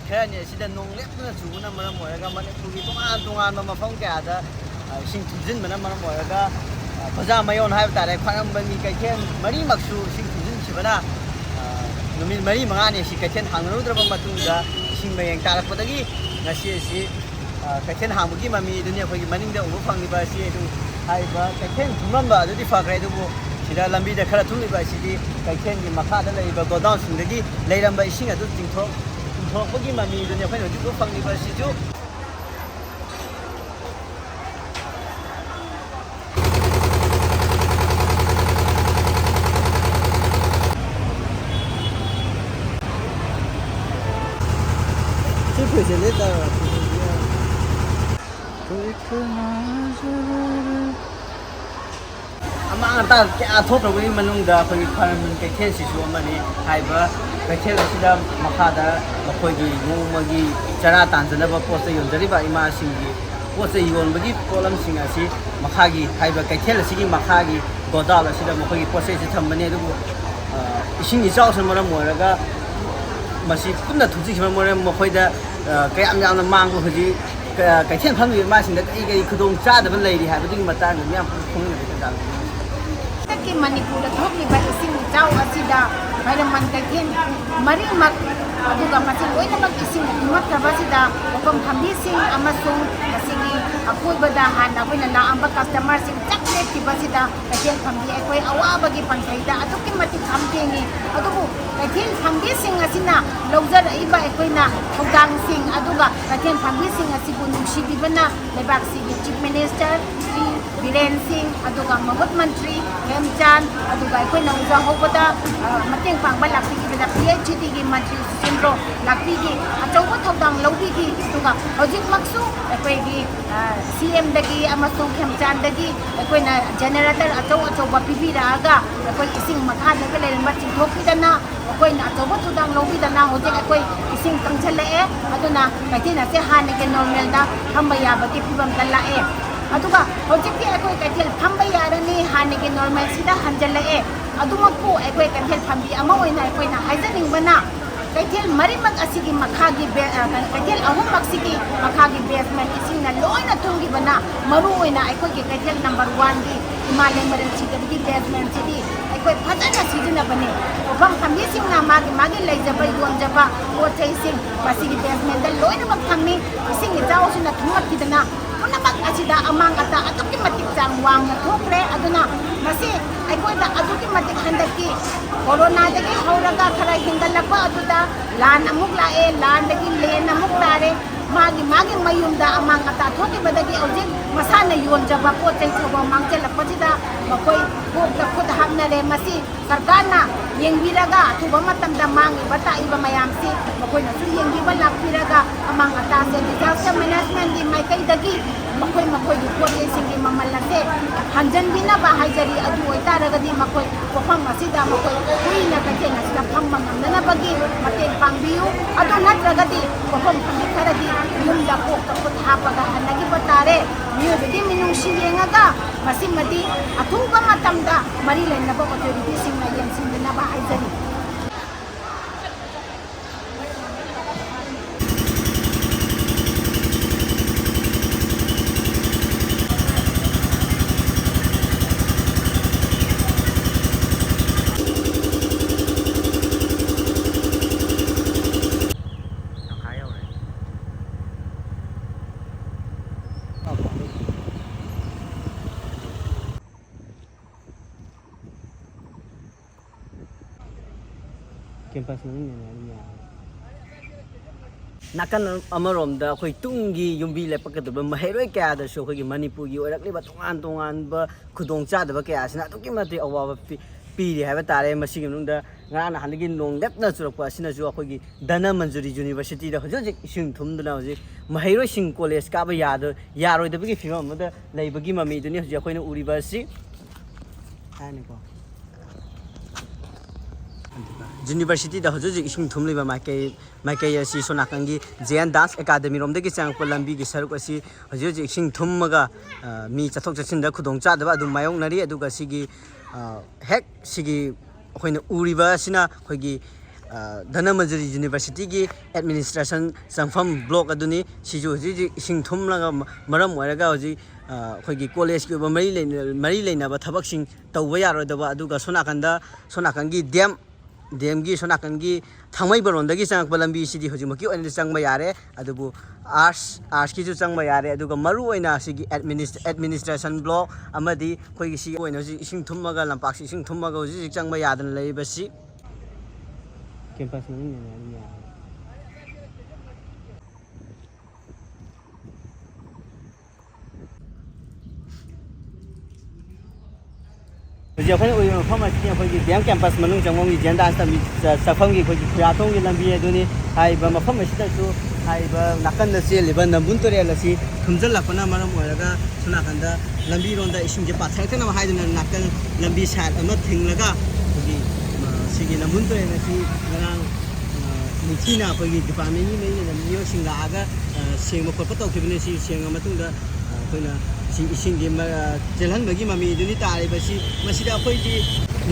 ꯈꯔꯅꯤ ꯑꯁꯤꯗ ꯅꯣꯡ ꯂꯦꯞꯇꯨꯅ ꯆꯨꯕꯅ ꯃꯔꯝ ꯑꯣꯏꯔꯒ ꯃꯅꯤꯄꯨꯔꯒꯤ ꯇꯣꯉꯥꯟ ꯇꯣꯉꯥꯟꯕ ꯃꯐꯝ ꯀꯌꯥꯗ ꯏꯁꯤꯡ ꯊꯨꯝꯖꯤꯟꯕꯅ ꯃꯔꯝ ꯑꯣꯏꯔꯒ ꯕꯖꯥꯔ ꯃꯌꯣꯟ ꯍꯥꯏꯕ ꯇꯥꯔꯦ ꯈ꯭ꯋꯥꯏꯔꯝꯕꯟꯒꯤ ꯀꯩꯊꯦꯜ ꯃꯔꯤꯃꯛꯁꯨ ꯏꯁꯤꯡ ꯊꯨꯝꯖꯤꯟꯈꯤꯕꯅ ꯅꯨꯃꯤꯠ 4-5ꯅꯤ ꯑꯁꯤ ꯀꯩꯊꯦꯜ ꯍꯥꯡꯅꯔꯨꯗ꯭ꯔꯕ ꯃꯇꯨꯡꯗ ꯏꯁꯤꯡ ꯃꯌꯦꯡ ꯇꯥꯔꯛꯄꯗꯒꯤ ꯉꯁꯤ ꯑꯁꯤ ꯀꯩꯊꯦꯜ ꯍꯥꯡꯕꯒꯤ ꯃꯃꯤ ꯑꯗꯨꯅꯤ ꯑꯩꯈꯣꯏꯒꯤ ꯃꯅꯤꯡꯗ ꯎꯕ ꯐꯪꯂꯤꯕ ꯑꯁꯤ ꯑꯗꯨ ꯍꯥꯏꯔꯤꯕ ꯀꯩꯊꯦꯜ ꯊꯨꯝꯂꯝꯕ ꯑꯗꯨꯗꯤ ꯐꯈ꯭ꯔꯦ ꯑꯗꯨꯕꯨ ꯁꯤꯗ ꯂꯝꯕꯤꯗ ꯈꯔ ꯊꯨꯝꯂꯤꯕ ꯑꯁꯤꯗꯤ ꯀꯩꯊꯦꯜꯒꯤ ꯃꯈꯥꯗ ꯂꯩꯔꯤꯕ ꯒꯣꯗꯥꯎꯟꯁꯤꯡꯗꯒꯤ ꯂꯩꯔꯝꯕ ꯏꯁꯤꯡ ꯑꯗꯨ ꯆꯤꯡꯊꯣꯔꯛꯄꯒꯤ ꯃꯃꯤ ꯑꯗꯨꯅꯤ ꯑꯩꯈꯣꯏꯅ ꯍꯧꯖꯤꯛ ꯎꯕ ꯐꯪꯂꯤꯕ ꯑꯁꯤꯁꯨ ꯑꯃꯥꯡ ꯑꯇꯥ ꯀꯌꯥ ꯊꯣꯛꯈ꯭ꯔꯕꯒꯤ ꯃꯅꯨꯡꯗ ꯑꯩꯈꯣꯏꯒꯤ ꯈ꯭ꯋꯥꯏꯔꯝꯕꯟ ꯀꯩꯊꯦꯜꯁꯤꯁꯨ ꯑꯃꯅꯤ ꯍꯥꯏꯕ ꯀꯩꯊꯦꯜ ꯑꯁꯤꯗ ꯃꯈꯥꯗ ꯃꯈꯣꯏꯒꯤ ꯅꯣꯡꯃꯒꯤ ꯆꯔꯥ ꯇꯥꯟꯖꯅꯕ ꯄꯣꯠ ꯆꯩ ꯌꯣꯟꯖꯔꯤꯕ ꯏꯃꯥꯁꯤꯡꯒꯤ ꯄꯣꯠ ꯆꯩ ꯌꯣꯟꯕꯒꯤ ꯄꯣꯠꯂꯝꯁꯤꯡ ꯑꯁꯤ ꯃꯈꯥꯒꯤ ꯍꯥꯏꯕ ꯀꯩꯊꯦꯜ ꯑꯁꯤꯒꯤ ꯃꯈꯥꯒꯤ ꯒꯣꯗꯥꯎꯟ ꯑꯁꯤꯗ ꯃꯈꯣꯏꯒꯤ ꯄꯣꯠ ꯆꯩꯁꯤ ꯊꯝꯕꯅꯤ ꯑꯗꯨꯕꯨ ꯏꯁꯤꯡ ꯏꯆꯥꯎꯁꯤꯅ ꯃꯔꯝ ꯑꯣꯏꯔꯒ ꯃꯁꯤ ꯄꯨꯟꯅ ꯊꯨꯝꯖꯤꯟꯈꯤꯕ ꯃꯔꯝ ꯃꯈꯣꯏꯗ ꯀꯌꯥꯝ ꯌꯥꯝꯅ ꯃꯥꯡꯕ ꯍꯧꯖꯤꯛ ꯀꯩꯊꯦꯜ ꯐꯝꯂꯤꯕ ꯏꯃꯥꯁꯤꯡꯗ ꯀꯔꯤ ꯈꯨꯗꯣꯡ ꯆꯥꯗꯕ ꯂꯩꯔꯤ ꯍꯥꯏꯕꯗꯨꯒꯤ ꯃꯇꯥꯡꯗ ꯃꯌꯥꯝ ꯈꯪꯅꯕ ꯍꯟꯗꯛꯀꯤ ꯃꯅꯤꯄꯨꯔꯗ ꯊꯣꯛꯂꯤꯕ ꯏꯁꯤꯡ ꯏꯆꯥꯎ ꯑꯁꯤꯗ ꯈ꯭ꯋꯥꯏꯔꯝꯕꯟ ꯀꯩꯊꯦꯜ ꯃꯔꯤꯃꯛ ꯑꯗꯨꯒ ꯃꯁꯤ ꯂꯣꯏꯅꯃꯛ ꯏꯁꯤꯡ ꯊꯨꯝꯃꯛꯇꯕꯁꯤꯗ ꯄꯣꯠꯐꯝ ꯐꯝꯕꯤꯁꯤꯡ ꯑꯃꯁꯨꯡ ꯃꯁꯤꯒꯤ ꯑꯀꯣꯏꯕꯗ ꯍꯥꯟꯅ ꯑꯩꯈꯣꯏꯅ ꯂꯥꯛꯑꯝꯕ ꯀꯁꯇꯃꯔꯁꯤꯡ ꯆꯠ ꯂꯦꯞꯈꯤꯕꯁꯤꯗ ꯀꯩꯊꯦꯜ ꯐꯝꯕꯤ ꯑꯩꯈꯣꯏ ꯑꯋꯥꯕꯒꯤ ꯄꯟꯊꯩꯗ ꯑꯗꯨꯛꯀꯤ ꯃꯇꯤꯛ ꯈꯝ ꯊꯦꯡꯉꯤ ꯑꯗꯨꯕꯨ ꯀꯩꯊꯦꯜ ꯐꯝꯕꯤꯁꯤꯡ ꯑꯁꯤꯅ ꯂꯧꯖꯔꯛꯏꯕ ꯑꯩꯈꯣꯏꯅ ꯊꯧꯗꯥꯡꯁꯤꯡ ꯑꯗꯨꯒ ꯀꯩꯊꯦꯜ ꯐꯝꯕꯤꯁꯤꯡ ꯑꯁꯤꯕꯨ ꯅꯨꯡꯁꯤꯕꯤꯕꯅ ꯂꯩꯕꯥꯛꯁꯤꯒꯤ ꯆꯤꯐ ꯃꯤꯅꯤꯁꯇꯔ ꯁ꯭ꯔꯤ ꯕꯤꯔꯦꯟ ꯁꯤꯡ ꯑꯗꯨꯒ ꯃꯍꯨꯠ ꯃꯟꯇ꯭ꯔꯤ ꯍꯦꯝꯆꯥꯟ ꯑꯗꯨꯒ ꯑꯩꯈꯣꯏꯅ ꯎꯖꯍꯧꯕꯗ ꯃꯇꯦꯡ ꯄꯥꯡꯕ ꯂꯥꯛꯄꯤꯈꯤꯕꯗ PHCDꯒꯤ ꯃꯟꯇ꯭ꯔꯤ ꯁꯤꯟꯗ꯭ꯔꯣ ꯂꯥꯛꯄꯤꯈꯤ ꯑꯆꯧꯕ ꯊꯧꯗꯥꯡ ꯂꯧꯕꯤꯈꯤ ꯑꯗꯨꯒ ꯍꯧꯖꯤꯛꯃꯛꯁꯨ ꯑꯩꯈꯣꯏꯒꯤ CMꯗꯒꯤ ꯑꯃꯁꯨꯡ ꯍꯦꯝꯆꯥꯟꯗꯒꯤ ꯑꯩꯈꯣꯏꯅ ꯖꯦꯅꯦꯔꯦꯇꯔ ꯑꯆꯧꯕ ꯄꯤꯕꯤꯔꯛꯑꯒ ꯑꯩꯈꯣই ꯏꯁꯤꯡ ꯃꯈꯥꯗꯒ ꯂꯩꯔꯝꯕ ꯆꯤꯡꯊꯣꯛꯄꯤꯗꯅ ꯑꯩꯈꯣꯏꯅ ꯑꯆꯧꯕ ꯊꯧꯗꯥꯡ ꯂꯧꯕꯤꯗꯅ ꯍꯧꯖꯤꯛ ꯑꯩꯈꯣꯏ ꯏꯁꯤꯡ ꯀꯪꯁꯤꯜꯂꯛꯑꯦ ꯑꯗꯨꯅ ꯀꯩꯊꯦꯜ ꯑꯁꯤ ꯍꯥꯟꯅꯒꯤ ꯅꯣꯔꯃꯦꯜꯗ ꯐꯝꯕ ꯌꯥꯕꯒꯤ ꯐꯤꯕꯝꯗ ꯂꯥꯛꯑꯦ ꯑꯗꯨꯒ ꯍꯧꯖꯤꯛꯇꯤ ꯑꯩꯈꯣꯏ ꯀꯩꯊꯦꯜ ꯐꯝꯕ ꯌꯥꯔꯅꯤ ꯍꯥꯟꯅꯒꯤ ꯅꯣꯔꯃꯦꯜꯁꯤꯗ ꯍꯟꯖꯤꯜꯂꯛꯑꯦ ꯑꯗꯨꯃꯛꯄꯨ ꯑꯩꯈꯣꯏ ꯀꯩꯊꯦꯜ ꯐꯝꯕꯤ ꯑꯃ ꯑꯣꯏꯅ ꯑꯩꯈꯣꯏꯅ ꯍꯥꯏꯖꯅꯤꯡꯕꯅ ꯀꯩꯊꯦꯜ ꯃꯔꯤꯃꯛ ꯑꯁꯤꯒꯤ ꯃꯈꯥꯒꯤ ꯀꯩꯊꯦꯜ ꯑꯍꯨꯝꯃꯛꯁꯤꯒꯤ ꯃꯈꯥꯒꯤ ꯕꯦꯁꯃꯦꯟ ꯏꯁꯤꯡꯅ ꯂꯣꯏꯅ ꯊꯨꯝꯈꯤꯕꯅ ꯃꯔꯨꯑꯣꯏꯅ ꯑꯩꯈꯣꯏꯒꯤ ꯀꯩꯊꯦꯜ ꯅꯝꯕꯔ 1ꯒꯤ ꯏꯃꯥꯂꯦꯝꯕꯔꯦꯟ ꯁꯤꯗꯒꯤ ꯕꯦꯁꯃꯦꯟꯁꯤꯗꯤ ꯑꯩꯈꯣꯏ ꯐꯖꯅ ꯁꯤꯖꯤꯟꯅꯕꯅꯤ ꯄꯣꯠꯐꯝ ꯐꯝꯕꯤꯁꯤꯡꯅ ꯃꯥꯒꯤ ꯂꯩꯖꯕ ꯌꯣꯟꯖꯕ ꯄꯣꯠ ꯆꯩꯁꯤꯡ ꯃꯁꯤꯒꯤ ꯕꯦꯁꯃꯦꯟꯗ ꯂꯣꯏꯅꯃꯛ ꯊꯝꯃꯤ ꯏꯁꯤꯡ ꯏꯆꯥꯎꯁꯤꯅ ꯊꯨꯝꯃꯛꯈꯤꯗꯅ ꯄꯨꯝꯅꯃꯛ ꯑꯁꯤꯗ ꯑꯃꯥꯡ ꯑꯇꯥ ꯑꯗꯨꯛꯀꯤ ꯃꯇꯤꯛ ꯆꯥꯡ ꯋꯥꯡꯅ ꯊꯣꯛꯈ꯭ꯔꯦ ꯑꯗꯨꯅ ꯃꯁꯤ ꯑꯩꯈꯣꯏꯗ ꯑꯗꯨꯛꯀꯤ ꯃꯇꯤꯛ ꯍꯟꯗꯛꯀꯤ ꯀꯣꯔꯣꯅꯥꯗꯒꯤ ꯍꯧꯔꯒ ꯈꯔ ꯍꯦꯟꯒꯠꯂꯛꯄ ꯑꯗꯨꯗ ꯂꯥꯟ ꯑꯃꯨꯛ ꯂꯥꯛꯑꯦ ꯂꯥꯟꯗꯒꯤ ꯂꯦꯟ ꯑꯃꯨꯛ ꯇꯥꯔꯦ ꯃꯥꯒꯤ ꯃꯌꯨꯝꯗ ꯑꯃꯥꯡ ꯑꯇꯥ ꯊꯣꯛꯈꯤꯕꯗꯒꯤ ꯍꯧꯖꯤꯛ ꯃꯁꯥꯅ ꯌꯣꯟꯖꯕ ꯄꯣꯠ ꯆꯩ ꯊꯧꯕ ꯃꯥꯡꯖꯜꯂꯛꯄꯁꯤda ꯃꯈꯣꯏ ꯀꯣꯛꯇ ꯈꯨꯠ ꯍꯥꯞꯅꯔꯦ ꯃꯁꯤ ꯁꯔꯀꯥꯔꯅ ꯌꯦꯡꯕꯤꯔꯒ ꯑꯊꯨꯕ ꯃꯇꯝꯗ ꯃꯥꯡꯉꯤꯕ ꯇꯥꯛꯏꯕ ꯃꯌꯥꯝꯁꯤ ꯃꯈꯣꯏꯅꯁꯨ ꯌꯦꯡꯕꯤꯕ ꯂꯥꯛꯄꯤꯔꯒ ꯑꯃꯥꯡ ꯑꯇꯥꯁꯦ ꯗꯤꯖꯥꯁꯇꯔ ꯃꯦꯅꯦꯖꯃꯦꯟꯠꯒꯤ ꯃꯥꯏꯀꯩꯗꯒꯤ ꯃꯈꯣꯏꯒꯤ ꯄꯣꯠ ꯆꯩꯁꯤꯡꯒꯤ ꯃꯃꯜ ꯑꯁꯦ ꯍꯟꯖꯤꯟꯕꯤꯅꯕ ꯍꯥꯏꯖꯔꯤ ꯑꯗꯨ ꯑꯣꯏꯇꯥꯔꯒꯗꯤ ꯃꯈꯣꯏ ꯄꯣꯠꯐꯝ ꯑꯁꯤꯗ ꯃꯈꯣꯏ ꯀꯨꯏꯅ ꯀꯩꯊꯦꯜ ꯑꯁꯤꯗ ꯐꯝꯕ ꯉꯝꯅꯅꯕꯒꯤ ꯃꯇꯦꯡ ꯄꯥꯡꯕꯤꯌꯨ ꯑꯗꯨ ꯅꯠꯇ꯭ꯔꯒꯗꯤ ꯄꯣꯠꯐꯝ ꯐꯝꯕꯤ ꯈꯔꯗꯤ ꯌꯨꯝꯗ ꯀꯣꯛꯇ ꯈꯨꯠ ꯍꯥꯞꯄꯒ ꯍꯟꯅꯈꯤꯕ ꯇꯥꯔꯦ ꯃꯤꯑꯣꯏꯕꯒꯤ ꯃꯤꯅꯨꯡꯁꯤ ꯌꯦꯡꯉꯒ ꯃꯁꯤꯃꯗꯤ ꯑꯊꯨꯕ ꯃꯇꯝꯗ ꯃꯔꯤ ꯂꯩꯅꯕ ꯑꯣꯊꯣꯔꯤꯇꯤꯁꯤꯡꯅ ꯌꯦꯡꯁꯤꯟꯕꯤꯅꯕ ꯍꯥꯏꯖꯔꯤ ꯅꯥꯀꯟ ꯑꯃꯔꯣꯝꯗ ꯑꯩꯈꯣꯏ ꯇꯨꯡꯒꯤ ꯌꯨꯝꯕꯤ ꯂꯦꯞꯄꯛꯀꯗꯕ ꯃꯍꯩꯔꯣꯏ ꯀꯌꯥꯗꯁꯨ ꯑꯩꯈꯣꯏꯒꯤ ꯃꯅꯤꯄꯨꯔꯒꯤ ꯑꯣꯏꯔꯛꯂꯤꯕ ꯇꯣꯉꯥꯟꯕ ꯈꯨꯗꯣꯡꯆꯥꯗꯕ ꯀꯌꯥꯁꯤꯅ ꯑꯗꯨꯛꯀꯤ ꯃꯇꯤꯛ ꯑꯋꯥꯕ ꯄꯤꯔꯤ ꯍꯥꯏꯕ ꯇꯥꯔꯦ ꯃꯁꯤꯒꯤ ꯃꯅꯨꯡꯗ ꯉꯔꯥꯡ ꯅꯍꯥꯟꯗꯒꯤ ꯅꯣꯡ ꯂꯦꯞꯇꯅ ꯆꯨꯔꯛꯄ ꯑꯁꯤꯅꯁꯨ ꯑꯩꯈꯣꯏꯒꯤ ꯙꯅ ꯃꯟꯖꯨꯔꯤ ꯌꯨꯅꯤꯚꯔꯁꯤꯇꯤꯗ ꯍꯧꯖꯤꯛ ꯏꯁꯤꯡ ꯊꯨꯝꯗꯨꯅ ꯍꯧꯖꯤꯛ ꯃꯍꯩꯔꯣꯏꯁꯤꯡ ꯀꯣꯂꯦꯖ ꯀꯥꯕ ꯌꯥꯔꯣꯏꯗꯕꯒꯤ ꯐꯤꯕꯝ ꯑꯃꯗ ꯂꯩꯕꯒꯤ ꯃꯃꯤꯗꯨꯅꯤ ꯍꯧꯖꯤꯛ ꯑꯩꯈꯣꯏꯅ ꯎꯔꯤꯕ ꯑꯁꯤ ꯍꯥꯏꯅꯤꯀꯣ ꯌꯨꯅꯤꯚꯔꯁꯤꯇꯤꯗ ꯍꯧꯖꯤꯛ ꯏꯁꯤꯡ ꯊꯨꯝꯂꯤꯕ ꯃꯥꯏꯀꯩ ꯑꯁꯤ ꯁꯣꯅꯥꯀꯟꯒꯤ JN ꯗꯥꯟꯁ ꯑꯦꯀꯥꯗꯃꯤꯔꯣꯝꯗꯒꯤ ꯆꯪꯉꯛꯄ ꯂꯝꯕꯤꯒꯤ ꯁꯔꯨꯛ ꯑꯁꯤ ꯍꯧꯖꯤꯛ ꯏꯁꯤꯡ ꯊꯨꯝꯃꯒ ꯃꯤ ꯆꯠꯊꯣꯛ ꯆꯠꯁꯤꯟꯗ ꯈꯨꯗꯣꯡꯆꯥꯗꯕ ꯑꯗꯨꯝ ꯃꯥꯌꯣꯛꯅꯔꯤ ꯑꯗꯨꯒ ꯁꯤꯒꯤ ꯑꯩꯈꯣꯏꯅ ꯎꯔꯤꯕ ꯑꯁꯤꯅ ꯑꯩꯈꯣꯏꯒꯤ ꯙꯅꯃꯟꯖꯔꯤ ꯌꯨꯅꯤꯚꯔꯁꯤꯇꯤꯒꯤ ꯑꯦꯗꯃꯤꯅꯤꯁꯇ꯭ꯔꯦꯁꯟ ꯆꯪꯐꯝ ꯕ꯭ꯂꯣꯛ ꯑꯗꯨꯅꯤ ꯁꯤꯁꯨ ꯍꯧꯖꯤꯛ ꯏꯁꯤꯡ ꯊꯨꯝꯂꯒ ꯃꯔꯝ ꯑꯣꯏꯔꯒ ꯍꯧꯖꯤꯛ ꯑꯩꯈꯣꯏꯒꯤ ꯀꯣꯂꯦꯖꯀꯤ ꯑꯣꯏꯕ ꯃꯔꯤ ꯂꯩꯅꯕ ꯊꯕꯛꯁꯤꯡ ꯇꯧꯕ ꯌꯥꯔꯣꯏꯗꯕ ꯑꯗꯨꯒ ꯁꯣꯅꯥꯀꯟꯒꯤ ꯗꯦꯝꯒꯤ ꯁꯣꯅꯥꯀꯟꯒꯤ ꯊꯥꯡꯃꯩꯕꯟꯔꯣꯝꯗꯒꯤ ꯆꯪꯉꯛꯄ ꯂꯝꯕꯤꯁꯤꯗꯤ ꯍꯧꯖꯤꯛꯃꯛꯀꯤ ꯑꯣꯏꯅꯗꯤ ꯆꯪꯕ ꯌꯥꯔꯦ ꯑꯗꯨꯕꯨ ꯑꯥꯔꯠꯁꯀꯤꯁꯨ ꯆꯪꯕ ꯌꯥꯔꯦ ꯑꯗꯨꯒ ꯃꯔꯨꯑꯣꯏꯅ ꯁꯤꯒꯤ ꯑꯦꯗꯃꯤꯅꯤꯁꯇ꯭ꯔꯦꯁꯟ ꯕ꯭ꯂꯣꯛ ꯑꯃꯗꯤ ꯑꯩꯈꯣꯏꯒꯤ ꯁꯤꯒꯤ ꯑꯣꯏꯅ ꯍꯧꯖꯤꯛ ꯏꯁꯤꯡ ꯊꯨꯝꯃꯒ ꯂꯝꯄꯥꯛꯁꯤ ꯏꯁꯤꯡ ꯊꯨꯝꯃꯒ ꯍꯧꯖꯤꯛ ꯆꯪꯕ ꯌꯥꯗꯅ ꯂꯩꯔꯤꯕꯁꯤ ꯀꯦꯝꯄꯁ ꯃꯅꯨꯡꯗ ꯑꯗꯨꯝ ꯌꯥꯔꯦ ꯍꯧꯖꯤꯛ ꯑꯩꯈꯣꯏꯅ ꯎꯔꯤꯕ ꯃꯐꯝ ꯑꯁꯤꯗꯤ ꯑꯩꯈꯣꯏꯒꯤ ꯗꯤ ꯑꯦꯝ ꯀꯦꯝꯄꯁ ꯃꯅꯨꯡ ꯆꯪꯐꯝꯒꯤ ꯖꯦꯟ ꯗꯥꯟꯁ ꯆꯠꯐꯝꯒꯤ ꯑꯩꯈꯣꯏꯒꯤ ꯈꯨꯌꯥꯊꯣꯡꯒꯤ ꯂꯝꯕꯤ ꯑꯗꯨꯅꯤ ꯍꯥꯏꯔꯤꯕ ꯃꯐꯝ ꯑꯁꯤꯗꯁꯨ ꯍꯥꯏꯔꯤꯕ ꯅꯥꯀꯟꯗ ꯆꯦꯜꯂꯤꯕ ꯅꯝꯕꯨꯜ ꯇꯨꯔꯦꯜ ꯑꯁꯤ ꯊꯨꯝꯖꯤꯜꯂꯛꯄꯅ ꯃꯔꯝ ꯑꯣꯏꯔꯒ ꯁꯣꯝꯅꯥꯀꯟꯗ ꯂꯝꯕꯤꯔꯣꯝꯗ ꯏꯁꯤꯡꯁꯦ ꯄꯥꯊꯔꯛꯇꯅꯕ ꯍꯥꯏꯗꯨꯅ ꯅꯥꯀꯟ ꯂꯝꯕꯤ ꯁꯥꯏꯠ ꯑꯃ ꯊꯤꯡꯂꯒ ꯑꯩꯈꯣꯏꯒꯤ ꯁꯤꯒꯤ ꯅꯝꯕꯨꯜ ꯇꯨꯔꯦꯜ ꯑꯁꯤ ꯉꯔꯥꯡ ꯅꯤꯡꯊꯤꯅ ꯑꯩꯈꯣꯏꯒꯤ ꯗꯤꯄꯥꯔꯠꯃꯦꯟꯒꯤ ꯃꯤꯑꯣꯏꯁꯤꯡ ꯂꯥꯛꯑꯒ ꯁꯦꯡꯕ ꯈꯣꯠꯄ ꯇꯧꯈꯤꯕꯅꯤ ꯁꯤ ꯁꯦꯡꯉ ꯃꯇꯨꯡꯗ ꯑꯩꯈꯣꯏꯅ ꯏꯁꯤꯡꯒꯤ ꯆꯦꯜꯍꯟꯕꯒꯤ ꯃꯃꯤꯗꯨꯅꯤ ꯇꯥꯔꯤꯕꯁꯤ ꯃꯁꯤꯗ ꯑꯩꯈꯣꯏꯒꯤ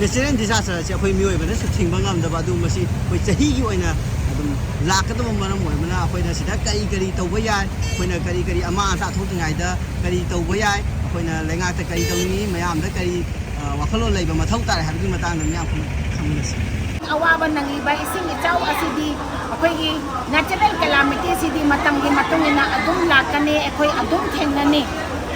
ꯅꯦꯆꯔꯦꯜ ꯗꯤꯖꯥꯁꯇꯔ ꯑꯁꯤ ꯑꯩꯈꯣꯏ ꯃꯤꯑꯣꯏꯕꯅꯁꯨ ꯊꯤꯡꯕ ꯉꯝꯗꯕ ꯑꯗꯨ ꯃꯁꯤ ꯑꯩꯈꯣꯏ ꯆꯍꯤꯒꯤ ꯑꯣꯏꯅ ꯑꯗꯨꯝ ꯂꯥꯛꯀꯗꯕ ꯃꯔꯝ ꯑꯣꯏꯕꯅ ꯑꯩꯈꯣꯏꯅ ꯁꯤꯗ ꯀꯔꯤ ꯇꯧꯕ ꯌꯥꯏ ꯑꯩꯈꯣꯏꯅ ꯀꯔꯤ ꯑꯃꯥꯡ ꯑꯇꯥ ꯊꯣꯛꯇ꯭ꯔꯤꯉꯩꯗ ꯀꯔꯤ ꯇꯧꯕ ꯌꯥꯏ ꯑꯩꯈꯣꯏꯅ ꯂꯩꯉꯥꯛꯇ ꯀꯔꯤ ꯇꯧꯅꯤꯡꯉꯤ ꯃꯌꯥꯝꯗ ꯀꯔꯤ ꯋꯥꯈꯜꯂꯣꯟ ꯂꯩꯕ ꯃꯊꯧ ꯇꯥꯏ ꯍꯥꯏꯕꯒꯤ ꯃꯇꯥꯡꯗ ꯃꯌꯥꯝ ꯈꯪꯃꯤꯟꯅꯁꯤ ꯑꯋꯥꯕ ꯅꯪꯉꯤꯕ ꯏꯁꯤꯡ ꯏꯆꯥꯎ ꯑꯁꯤꯗꯤ ꯑꯩꯈꯣꯏꯒꯤ ꯅꯦꯆꯔꯦꯜ ꯀꯦꯂꯥꯃꯤꯇꯤꯁꯤꯗꯤ ꯃꯇꯝꯒꯤ ꯃꯇꯨꯡ ꯏꯟꯅ ꯑꯗꯨꯝ ꯂꯥꯛꯀꯅꯤ ꯑꯩꯈꯣꯏ ꯑꯗꯨꯝ ꯊꯦꯡꯅꯅꯤ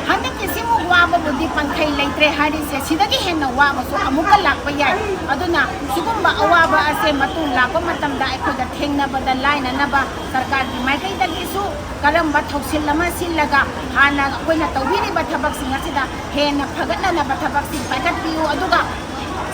ꯍꯟꯗꯛꯀꯤ ꯁꯤꯃꯨꯛ ꯋꯥꯕꯕꯨꯗꯤ ꯄꯟꯈꯩ ꯂꯩꯇ꯭ꯔꯦ ꯍꯥꯏꯔꯤꯁꯦ ꯁꯤꯗꯒꯤ ꯍꯦꯟꯅ ꯋꯥꯕꯁꯨ ꯑꯃꯨꯛꯀ ꯂꯥꯛꯄ ꯌꯥꯏ ꯑꯗꯨꯅ ꯁꯤꯒꯨꯝꯕ ꯑꯋꯥꯕ ꯑꯁꯦ ꯃꯇꯨꯡ ꯂꯥꯛꯄ ꯃꯇꯝꯗ ꯑꯩꯈꯣꯏꯗ ꯊꯦꯡꯅꯕꯗ ꯂꯥꯏꯅꯅꯕ ꯁꯔꯀꯥꯔꯒꯤ ꯃꯥꯏꯀꯩꯗꯒꯤꯁꯨ ꯀꯔꯝꯕ ꯊꯧꯁꯤꯜ ꯑꯃ ꯁꯤꯜꯂꯒ ꯍꯥꯟꯅ ꯑꯩꯈꯣꯏꯅ ꯇꯧꯕꯤꯔꯤꯕ ꯊꯕꯛꯁꯤꯡ ꯑꯁꯤꯗ ꯍꯦꯟꯅ ꯐꯒꯠꯅꯅꯕ ꯊꯕꯛꯁꯤꯡ ꯄꯥꯏꯈꯠꯄꯤꯌꯨ ꯑꯗꯨꯒ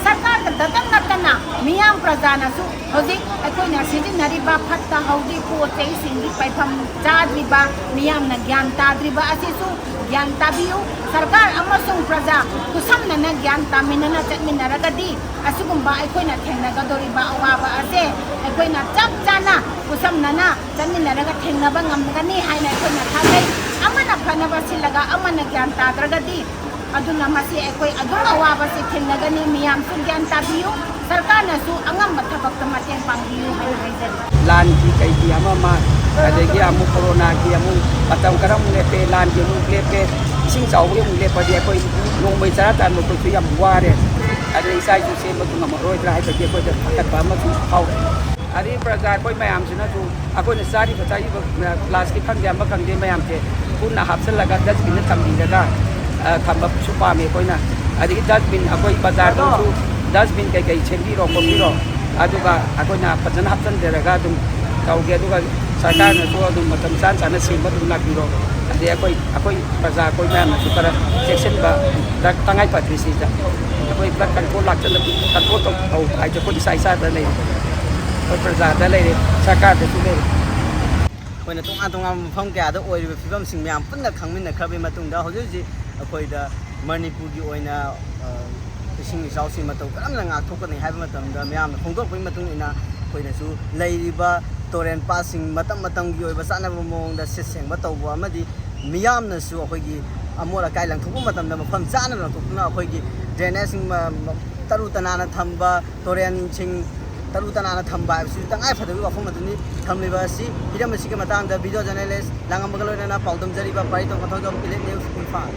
ꯁꯔꯀꯥꯔꯗ ꯅꯠꯇꯅ ꯃꯤꯌꯥꯝ ꯄ꯭ꯔꯖꯥꯅꯁꯨ ꯍꯧꯖꯤꯛ ꯑꯩꯈꯣꯏꯅ ꯁꯤꯖꯤꯟꯅꯔꯤꯕ ꯐꯠꯇ ꯍꯥꯎꯗꯤ ꯄꯣꯠ ꯆꯩꯁꯤꯡꯒꯤ ꯄꯥꯏꯐꯝ ꯆꯥꯗ꯭ꯔꯤꯕ ꯃꯤꯌꯥꯝꯅ ꯒ꯭ꯌꯥꯟ ꯇꯥꯗ꯭ꯔꯤꯕ ꯑꯁꯤꯁꯨ ꯒ꯭ꯌꯥꯟ ꯇꯥꯕꯤꯌꯨ ꯁꯔꯀꯥꯔ ꯑꯃꯁꯨꯡ प्रजा ꯈꯨꯠꯁꯝꯅꯅ ꯒ꯭ꯌꯥꯟ ꯇꯥꯃꯤꯟꯅꯅ ꯆꯠꯃꯤꯟꯅꯔꯒꯗꯤ ꯑꯁꯤꯒꯨꯝꯕ ꯑꯩꯈꯣꯏꯅ ꯊꯦꯡꯅꯒꯗꯧꯔꯤꯕ ꯑꯋꯥꯕ ꯑꯁꯦ ꯑꯩꯈꯣꯏꯅ ꯆꯞ ꯆꯥꯅ ꯈꯨꯠꯁꯝꯅꯅ ꯆꯠꯃꯤꯟꯅꯔꯒ ꯊꯦꯡꯅꯕ ꯉꯝꯒꯅꯤ ꯍꯥꯏꯅ ꯑꯩꯈꯣꯏꯅ ꯊꯥꯖꯩ ꯑꯃꯅ ꯐꯅꯕ ꯁꯤꯜꯂꯒ ꯑꯃꯅ ꯒ꯭ꯌꯥꯟ ꯇꯥꯗ꯭ꯔꯒꯗꯤ ꯑꯗꯨꯅ ꯃꯁꯤ ꯑꯩꯈꯣꯏ ꯑꯗꯨꯝ ꯑꯋꯥꯕꯁꯤ ꯊꯦꯡꯅꯒꯅꯤ ꯃꯤꯌꯥꯝꯁꯨ ꯒ꯭ꯌꯥꯟ ꯇꯥꯕꯤꯌꯨ ꯁꯔꯀꯥꯔꯅꯁꯨ ꯑꯉꯝꯕ ꯊꯕꯛꯇ ꯃꯇꯦꯡ ꯄꯥꯡꯕꯤꯌꯨ ꯍꯥꯏꯅ ꯍꯥꯏꯖꯔꯤ ꯂꯥꯟꯒꯤ ꯀꯩꯒꯤ ꯑꯃ ꯑꯗꯒꯤ ꯑꯃꯨꯛ ꯀꯣꯔꯣꯅꯥꯒꯤ ꯑꯃꯨꯛ ꯃꯇꯝ ꯈꯔ ꯑꯃꯨꯛ ꯂꯦꯞꯄꯦ ꯂꯥꯟꯒꯤ ꯑꯃꯨꯛ ꯂꯦꯞꯄꯦ ꯏꯁꯤꯡ ꯆꯥꯎꯕꯒꯤ ꯑꯃꯨꯛ ꯂꯦꯞꯄꯗꯤ ꯑꯩꯈꯣꯏ ꯅꯣꯡꯃꯩ ꯆꯔꯥ ꯇꯥꯟꯕ ꯑꯩꯈꯣꯏꯁꯨ ꯌꯥꯝ ꯋꯥꯔꯦ ꯑꯗꯩ ꯏꯆꯥ ꯏꯁꯨ ꯁꯦꯝꯕꯁꯨ ꯉꯝꯃꯔꯣꯏꯗ꯭ꯔꯥ ꯍꯥꯏꯕꯒꯤ ꯑꯩꯈꯣꯏꯗ ꯄꯥꯈꯠꯄ ꯑꯃꯁꯨ ꯐꯥꯎꯔꯦ ꯑꯗꯩ ꯄ꯭ꯔꯖꯥ ꯑꯩꯈꯣꯏ ꯃꯌꯥꯝꯁꯤꯅꯁꯨ ꯑꯩꯈꯣꯏꯅ ꯆꯥꯔꯤꯕ ꯄ꯭ꯂꯥꯁꯇꯤꯛ ꯈꯪꯗꯦ ꯑꯃ ꯈꯪꯗꯦ ꯃꯌꯥꯝꯁꯦ ꯄꯨꯟꯅ ꯍꯥꯞꯆꯤꯜꯂꯒ ꯗꯁꯕꯤꯟꯗ ꯊꯝꯕꯤꯔꯒ ꯊꯝꯕꯁꯨ ꯄꯥꯝꯃꯦ ꯑꯩꯈꯣꯏꯅ ꯑꯗꯒꯤ ꯗꯁꯕꯤꯟ ꯑꯩꯈꯣꯏ ꯕꯖꯥꯔꯗꯁꯨ ꯗꯁꯕꯤꯟ ꯀꯩꯀꯩ ꯁꯦꯝꯕꯤꯔꯣ ꯈꯣꯠꯄꯤꯔꯣ ꯑꯗꯨꯒ ꯑꯩꯈꯣꯏꯅ ꯐꯖꯅ ꯍꯥꯞꯆꯤꯟꯖꯔꯒ ꯑꯗꯨꯝ ꯇꯧꯒꯦ ꯑꯗꯨꯒ ꯁꯔꯀꯥꯔꯅꯁꯨ ꯑꯗꯨꯝ ꯃꯇꯝ ꯆꯥꯅ ꯁꯦꯡꯕ ꯑꯗꯨꯝ ꯂꯥꯛꯄꯤꯔꯣ ꯑꯗꯩ ꯑꯩꯈꯣꯏ ꯄ꯭ꯔꯖꯥ ꯑꯩꯈꯣꯏ ꯃꯌꯥꯝꯅꯁꯨ ꯈꯔ ꯆꯦꯛꯁꯤꯟꯕ ꯇꯉꯥꯏ ꯐꯗ꯭ꯔꯤ ꯁꯤꯗ ꯑꯩꯈꯣꯏ ꯈꯔ ꯀꯟꯇ꯭ꯔꯣꯜ ꯇꯧꯕ ꯍꯥꯏꯁꯦ ꯑꯩꯈꯣꯏ ꯏꯁꯥꯗ ꯂꯩꯔꯦ ꯑꯩꯈꯣꯏ ꯄ꯭ꯔꯖꯥꯗ ꯂꯩꯔꯦ ꯁꯔꯀꯥꯔꯗꯁꯨ ꯂꯩꯔꯦ ꯑꯩꯈꯣꯏꯅ ꯇꯣꯉꯥꯟꯕ ꯃꯐꯝ ꯀꯌꯥꯗ ꯑꯣꯏꯔꯤꯕ ꯐꯤꯕꯝꯁꯤꯡ ꯃꯌꯥꯝ ꯄꯨꯟꯅ ꯈꯪꯃꯤꯟꯅꯈ꯭ꯔꯕꯒꯤ ꯃꯇꯨꯡꯗ ꯍꯧꯖꯤꯛ ꯑꯩꯈꯣꯏꯗ ꯃꯅꯤꯄꯨꯔꯒꯤ ꯑꯣꯏꯅ ꯏꯁꯤꯡ ꯏꯆꯥꯎꯁꯤ ꯃꯇꯧ ꯀꯔꯝꯅ ꯉꯥꯛꯊꯣꯛꯀꯅꯤ ꯍꯥꯏꯕ ꯃꯇꯝꯗ ꯃꯌꯥꯝꯅ ꯐꯣꯡꯗꯣꯛꯄꯒꯤ ꯃꯇꯨꯡ ꯏꯟꯅ ꯑꯩꯈꯣꯏꯅꯁꯨ ꯂꯩꯔꯤꯕ ꯇꯨꯔꯦꯟ ꯄꯥꯠꯁꯤꯡ ꯃꯇꯝꯒꯤ ꯑꯣꯏꯕ ꯆꯥꯅꯕ ꯃꯑꯣꯡꯗ ꯁꯤꯠ ꯁꯦꯡꯕ ꯇꯧꯕ ꯑꯃꯗꯤ ꯃꯤꯌꯥꯝꯅꯁꯨ ꯑꯩꯈꯣꯏꯒꯤ ꯑꯃꯣꯠ ꯑꯀꯥꯏ ꯂꯪꯊꯣꯛꯄ ꯃꯇꯝꯗ ꯃꯐꯝ ꯆꯥꯅ ꯂꯪꯊꯣꯛꯇꯨꯅ ꯑꯩꯈꯣꯏꯒꯤ ꯗ꯭ꯔꯦꯅꯦꯖꯁꯤꯡ ꯇꯔꯨ ꯇꯅꯥꯟꯅ ꯊꯝꯕ ꯇꯨꯔꯦꯟꯁꯤꯡ ꯇꯔꯨ ꯇꯅꯥꯟꯅ ꯊꯝꯕ ꯍꯥꯏꯕꯁꯤ ꯇꯉꯥꯏꯐꯗꯕꯒꯤ ꯋꯥꯐꯝ ꯑꯗꯨꯅꯤ ꯊꯝꯂꯤꯕ ꯑꯁꯤ ꯍꯤꯔꯝ ꯑꯁꯤꯒꯤ ꯃꯇꯥꯡꯗ ꯚꯤꯗꯤꯑꯣ ꯖꯔꯅꯦꯂꯤꯁ ꯂꯥꯡꯉꯝꯕꯒ ꯂꯣꯏꯅꯅ ꯄꯥꯎꯗꯝꯖꯔꯤꯕ ꯄꯥꯔꯤꯇꯣꯝ ꯀꯟꯊꯧꯖꯝ ꯏꯂꯤꯠ ꯅ꯭ꯌꯨꯁ ꯏꯝꯐꯥꯜ